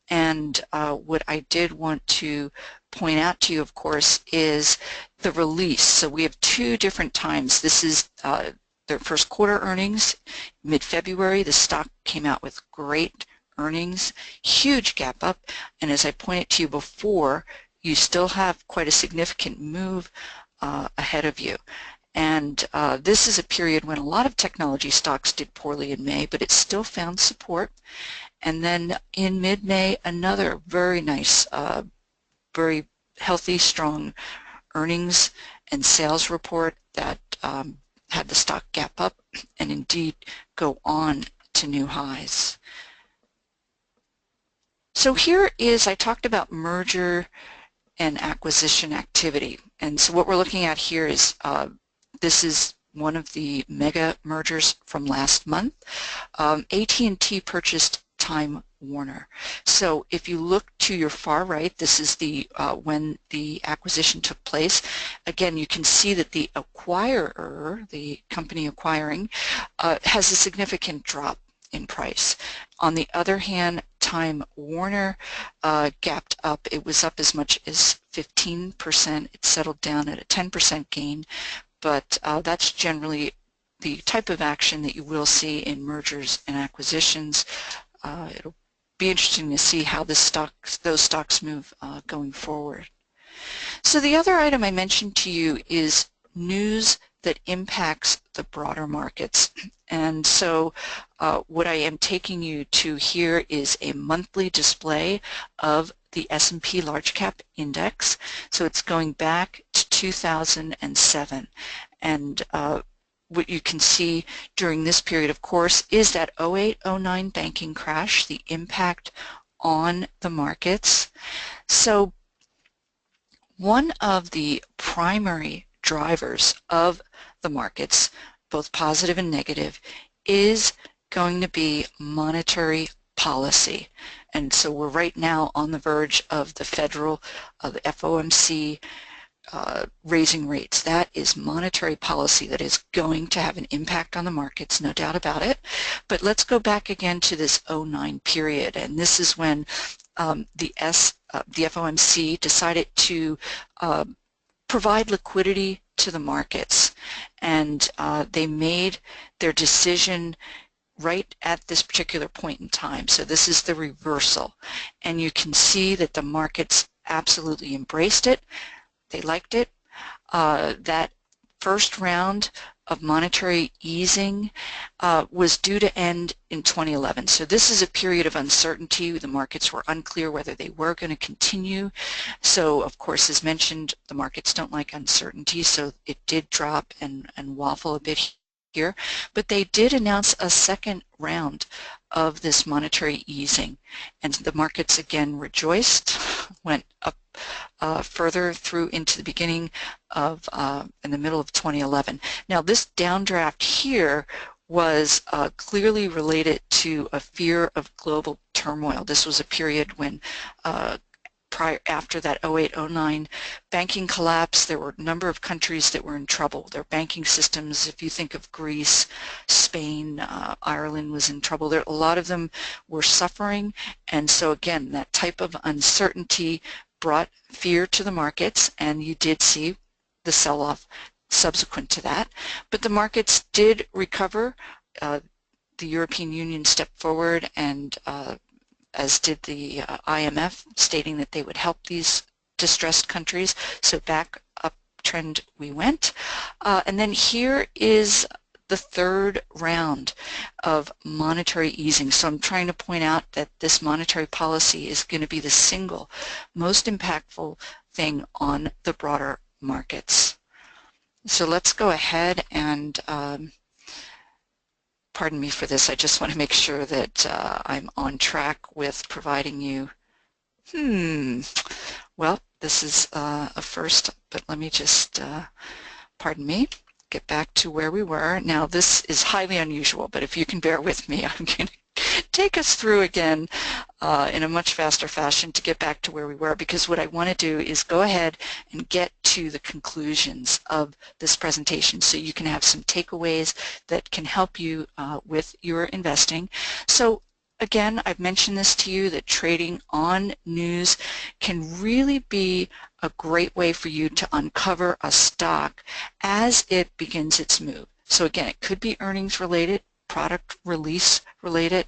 And what I did want to point out to you, of course, is the release. So we have two different times. This is their first quarter earnings, mid-February. The stock came out with great earnings, huge gap up, and as I pointed to you before, you still have quite a significant move ahead of you. And this is a period when a lot of technology stocks did poorly in May, but it still found support. And then in mid-May, another very nice, very healthy, strong earnings and sales report that had the stock gap up and indeed go on to new highs. So here is, I talked about merger and acquisition activity. And so what we're looking at here is, this is one of the mega mergers from last month. AT&T purchased Time Warner. So if you look to your far right, this is the when the acquisition took place. Again, you can see that the acquirer, the company acquiring, has a significant drop in price. On the other hand, Time Warner gapped up. It was up as much as 15%. It settled down at a 10% gain, but that's generally the type of action that you will see in mergers and acquisitions. It'll be interesting to see how those stocks move going forward. So the other item I mentioned to you is news that impacts the broader markets. And so what I am taking you to here is a monthly display of the S&P Large Cap Index. So it's going back to 2007. And what you can see during this period, of course, is that 08-09 banking crash, the impact on the markets. So one of the primary drivers of the markets, both positive and negative, is going to be monetary policy. And so we're right now on the verge of the federal, the FOMC, raising rates. That is monetary policy that is going to have an impact on the markets, no doubt about it. But let's go back again to this 09 period, and this is when the FOMC decided to provide liquidity to the markets, and they made their decision right at this particular point in time. So this is the reversal, and you can see that the markets absolutely embraced it. They liked it. That first round of monetary easing was due to end in 2011. So this is a period of uncertainty. The markets were unclear whether they were going to continue. So of course, as mentioned, the markets don't like uncertainty, so it did drop and waffle a bit here, but they did announce a second round of this monetary easing, and the markets again rejoiced, went up further through into the beginning of, in the middle of 2011. Now this downdraft here was clearly related to a fear of global turmoil. This was a period when after that 08-09 banking collapse, there were a number of countries that were in trouble. Their banking systems, if you think of Greece, Spain, Ireland was in trouble. A lot of them were suffering, and so again, that type of uncertainty brought fear to the markets, and you did see the sell-off subsequent to that. But the markets did recover. The European Union stepped forward, and as did the IMF, stating that they would help these distressed countries. So back uptrend we went. And then here is the third round of monetary easing. So I'm trying to point out that this monetary policy is going to be the single most impactful thing on the broader markets. So let's go ahead and pardon me for this, I just want to make sure that I'm on track with providing you, well, this is a first, but let me just, pardon me, get back to where we were. Now this is highly unusual, but if you can bear with me, I'm going to take us through again in a much faster fashion to get back to where we were, because what I want to do is go ahead and get to the conclusions of this presentation so you can have some takeaways that can help you with your investing. So again, I've mentioned this to you, that trading on news can really be a great way for you to uncover a stock as it begins its move. So again, it could be earnings related, product release related,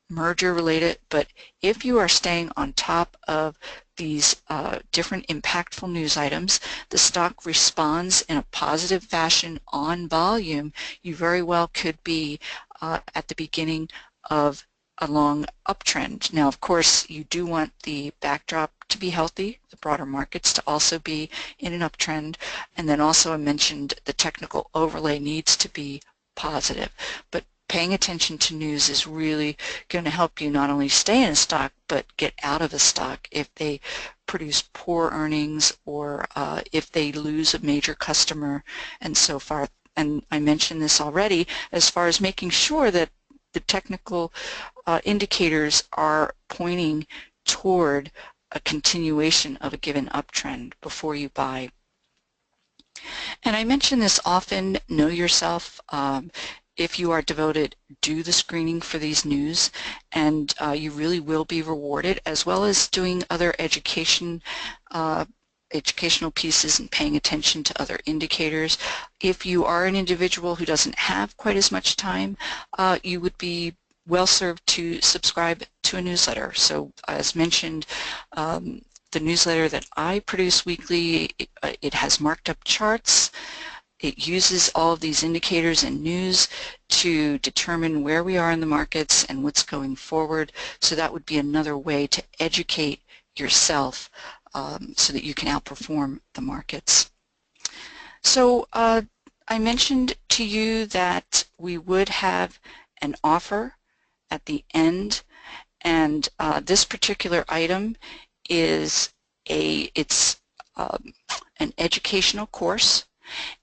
merger related, but if you are staying on top of these different impactful news items, the stock responds in a positive fashion on volume, you very well could be at the beginning of a long uptrend. Now, of course, you do want the backdrop to be healthy, the broader markets to also be in an uptrend, and then also I mentioned the technical overlay needs to be positive. But paying attention to news is really going to help you not only stay in a stock, but get out of a stock if they produce poor earnings or if they lose a major customer and so forth. And I mentioned this already as far as making sure that the technical indicators are pointing toward a continuation of a given uptrend before you buy. And I mention this often, know yourself. If you are devoted, do the screening for these news, and you really will be rewarded, as well as doing other educational pieces and paying attention to other indicators. If you are an individual who doesn't have quite as much time, you would be well served to subscribe to a newsletter. So as mentioned, the newsletter that I produce weekly, it has marked up charts. It uses all of these indicators and news to determine where we are in the markets and what's going forward. So that would be another way to educate yourself so that you can outperform the markets. So I mentioned to you that we would have an offer at the end, and this particular item is an educational course,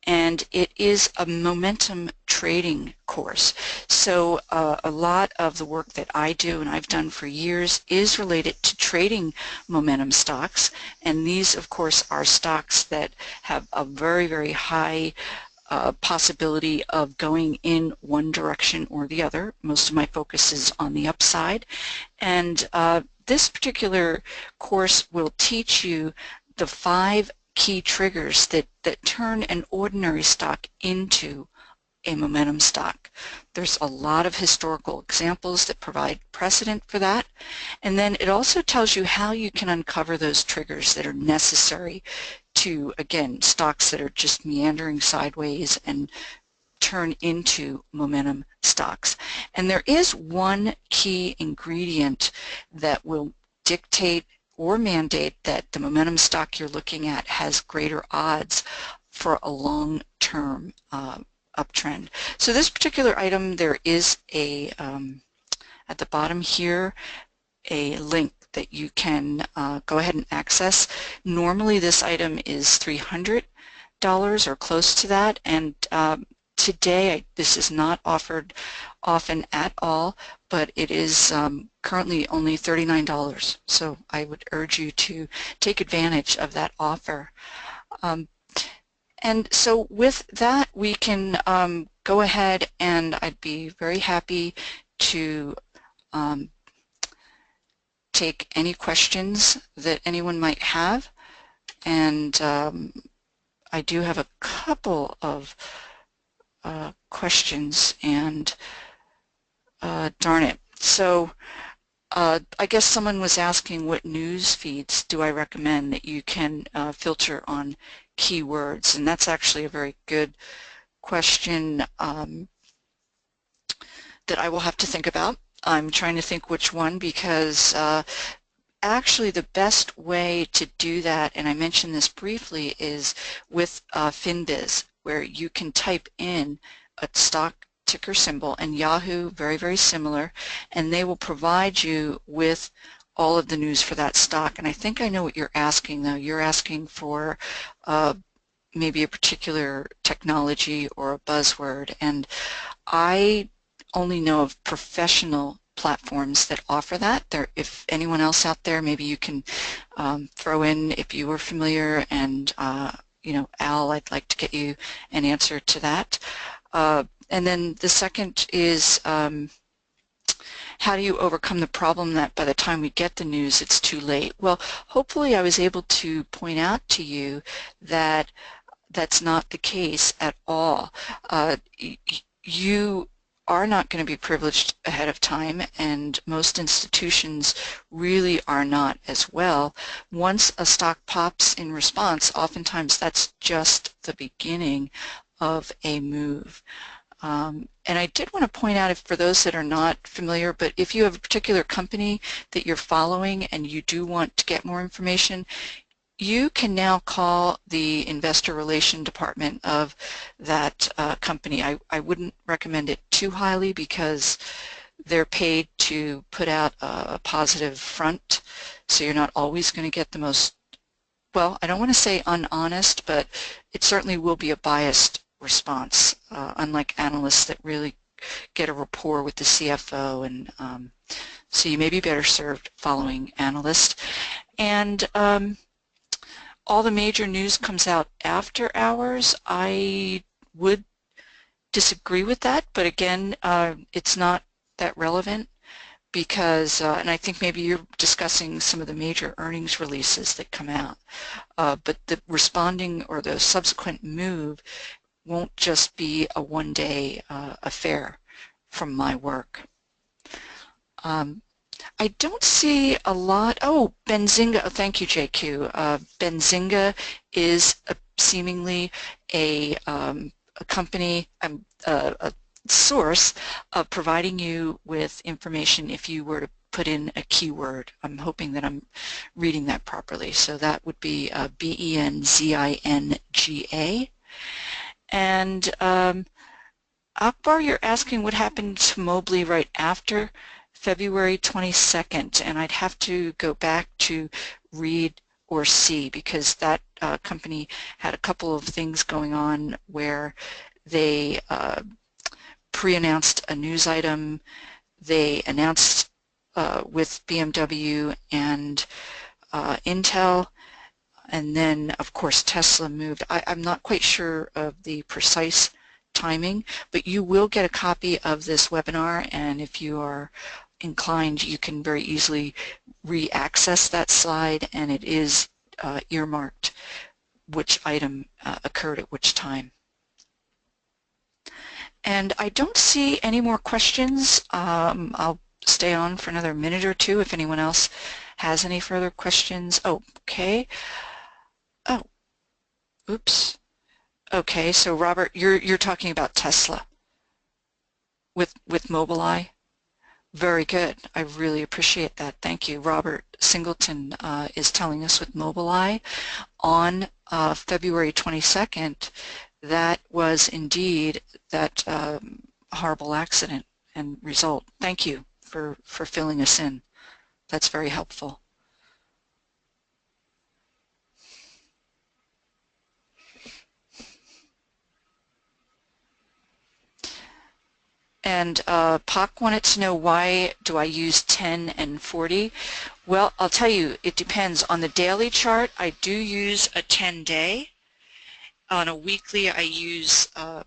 and it is a momentum trading course. So a lot of the work that I do and I've done for years is related to trading momentum stocks, and these of course are stocks that have a very, very high possibility of going in one direction or the other. Most of my focus is on the upside, and this particular course will teach you the 5 key triggers that turn an ordinary stock into a momentum stock. There's a lot of historical examples that provide precedent for that, and then it also tells you how you can uncover those triggers that are necessary to, again, stocks that are just meandering sideways and turn into momentum stocks. And there is one key ingredient that will dictate or mandate that the momentum stock you're looking at has greater odds for a long-term uptrend. So this particular item, there is a, at the bottom here, a link that you can go ahead and access. Normally this item is $300 or close to that, and today this is not offered often at all, but it is currently only $39. So I would urge you to take advantage of that offer. And so with that, we can go ahead, and I'd be very happy to take any questions that anyone might have. And I do have a couple of questions, and darn it. So I guess someone was asking, what news feeds do I recommend that you can filter on keywords? And that's actually a very good question that I will have to think about. I'm trying to think which one, because actually the best way to do that, and I mentioned this briefly, is with FinBiz, where you can type in a stock ticker symbol, and Yahoo, very, very similar, and they will provide you with all of the news for that stock. And I think I know what you're asking, though. You're asking for maybe a particular technology or a buzzword, and I only know of professional platforms that offer that. If anyone else out there, maybe you can throw in if you were familiar, and you know, Al, I'd like to get you an answer to that. And then the second is, how do you overcome the problem that by the time we get the news it's too late? Well, hopefully I was able to point out to you that that's not the case at all. You are not going to be privileged ahead of time, and most institutions really are not as well. Once a stock pops in response, oftentimes that's just the beginning of a move. And I did want to point out, if for those that are not familiar, but if you have a particular company that you're following and you do want to get more information, you can now call the investor relation department of that company. I wouldn't recommend it too highly, because they're paid to put out a positive front, so you're not always going to get the most, well, I don't want to say unhonest, but it certainly will be a biased response, unlike analysts that really get a rapport with the CFO, and so you may be better served following Analyst. And all the major news comes out after hours. I would disagree with that, but again, it's not that relevant, because, and I think maybe you're discussing some of the major earnings releases that come out, but the responding or the subsequent move won't just be a one-day affair from my work. I don't see a lot. Oh, Benzinga. Oh, thank you, JQ. Benzinga is seemingly a company, a source of providing you with information if you were to put in a keyword. I'm hoping that I'm reading that properly. So that would be BENZINGA. And Akbar, you're asking what happened to Mobileye right after February 22nd, and I'd have to go back to read or see, because that company had a couple of things going on where they pre-announced a news item, they announced with BMW and Intel, and then of course Tesla moved. I'm not quite sure of the precise timing, but you will get a copy of this webinar, and if you are inclined, you can very easily re-access that slide, and it is earmarked which item occurred at which time. And I don't see any more questions. I'll stay on for another minute or two if anyone else has any further questions. Oh, okay. Oh, oops. Okay, so Robert, you're talking about Tesla with Mobileye. Very good. I really appreciate that. Thank you. Robert Singleton is telling us with Mobileye on February 22nd, that was indeed that horrible accident and result. Thank you for filling us in. That's very helpful. And Pak wanted to know, why do I use 10 and 40? Well, I'll tell you, it depends. On the daily chart, I do use a 10-day. On a weekly, I use a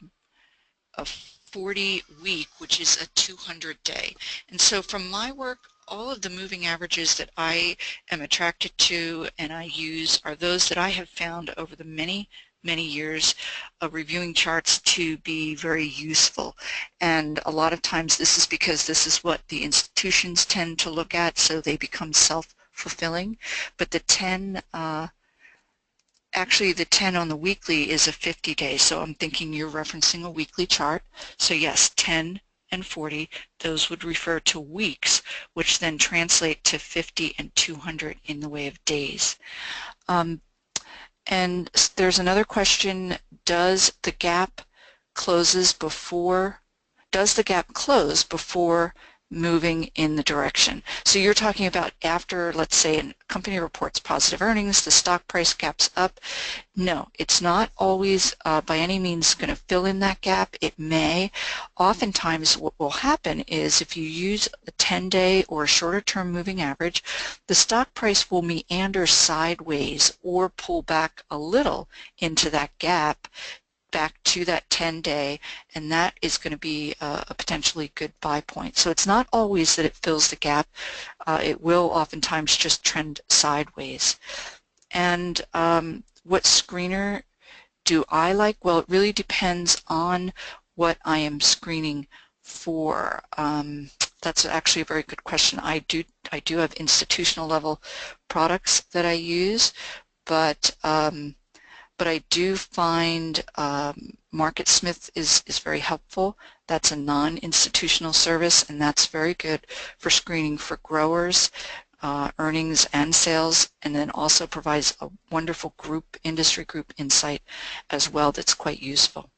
40-week, which is a 200-day. And so from my work, all of the moving averages that I am attracted to and I use are those that I have found over the many years of reviewing charts to be very useful. And a lot of times this is because this is what the institutions tend to look at, so they become self-fulfilling. But the 10 actually, the 10 on the weekly is a 50-day, so I'm thinking you're referencing a weekly chart. So yes, 10 and 40, those would refer to weeks, which then translate to 50 and 200 in the way of days. And there's another question, does the gap close before moving in the direction? So you're talking about after, let's say, a company reports positive earnings, the stock price gaps up. No, it's not always by any means going to fill in that gap. It may. Oftentimes what will happen is if you use a 10-day or a shorter term moving average, the stock price will meander sideways or pull back a little into that gap, back to that 10-day, and that is going to be a potentially good buy point. So it's not always that it fills the gap. It will oftentimes just trend sideways. And what screener do I like? Well, it really depends on what I am screening for. That's actually a very good question. I do have institutional level products that I use, but I do find MarketSmith is very helpful. That's a non-institutional service, and that's very good for screening for growers, earnings and sales, and then also provides a wonderful industry group insight as well that's quite useful.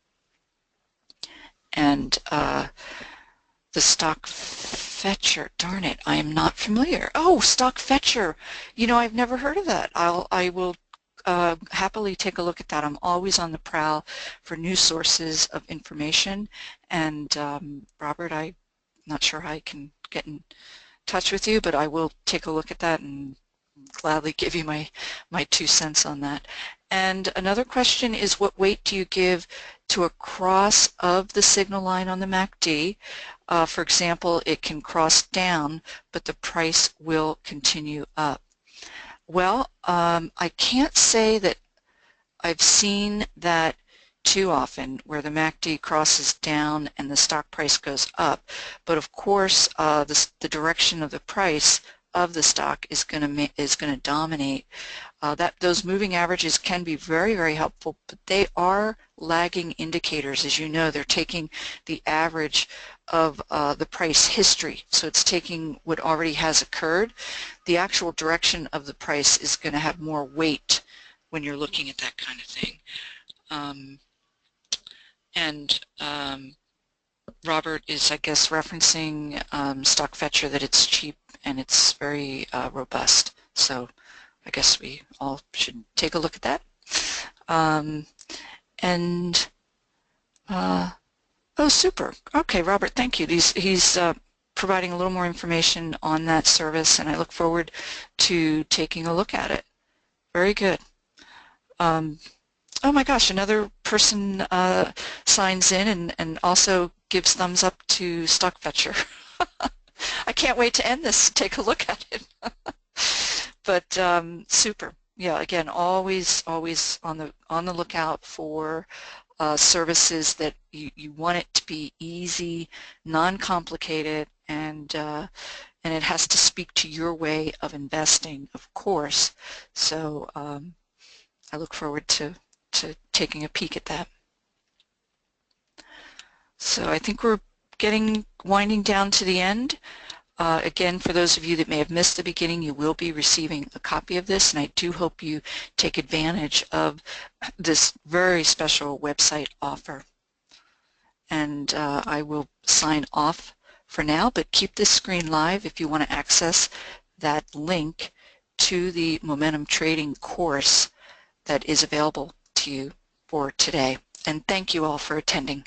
And the stock fetcher, darn it, I am not familiar. Oh, stock fetcher, you know, I've never heard of that. I will happily take a look at that. I'm always on the prowl for new sources of information, and Robert, I'm not sure how I can get in touch with you, but I will take a look at that and gladly give you my 2 cents on that. And another question is, what weight do you give to a cross of the signal line on the MACD? For example, it can cross down, but the price will continue up. Well, I can't say that I've seen that too often where the MACD crosses down and the stock price goes up, but of course the direction of the price of the stock is going to dominate. Those moving averages can be very, very helpful, but they are lagging indicators. As you know, they're taking the average of the price history, so it's taking what already has occurred. The actual direction of the price is going to have more weight when you're looking at that kind of thing. Robert is, I guess, referencing stock fetcher, that it's cheap and it's very robust. So I guess we all should take a look at that. Oh, super. Okay, Robert, thank you. He's providing a little more information on that service, and I look forward to taking a look at it. Very good. Oh my gosh, another person signs in and also gives thumbs up to StockFetcher. I can't wait to end this and take a look at it. But super. Yeah, again, always on the lookout for services that you want it to be easy, non-complicated, and it has to speak to your way of investing, of course. So I look forward to taking a peek at that. So I think we're winding down to the end. Again, for those of you that may have missed the beginning, you will be receiving a copy of this, and I do hope you take advantage of this very special website offer. And I will sign off for now, but keep this screen live if you want to access that link to the Momentum Trading course that is available to you for today. And thank you all for attending.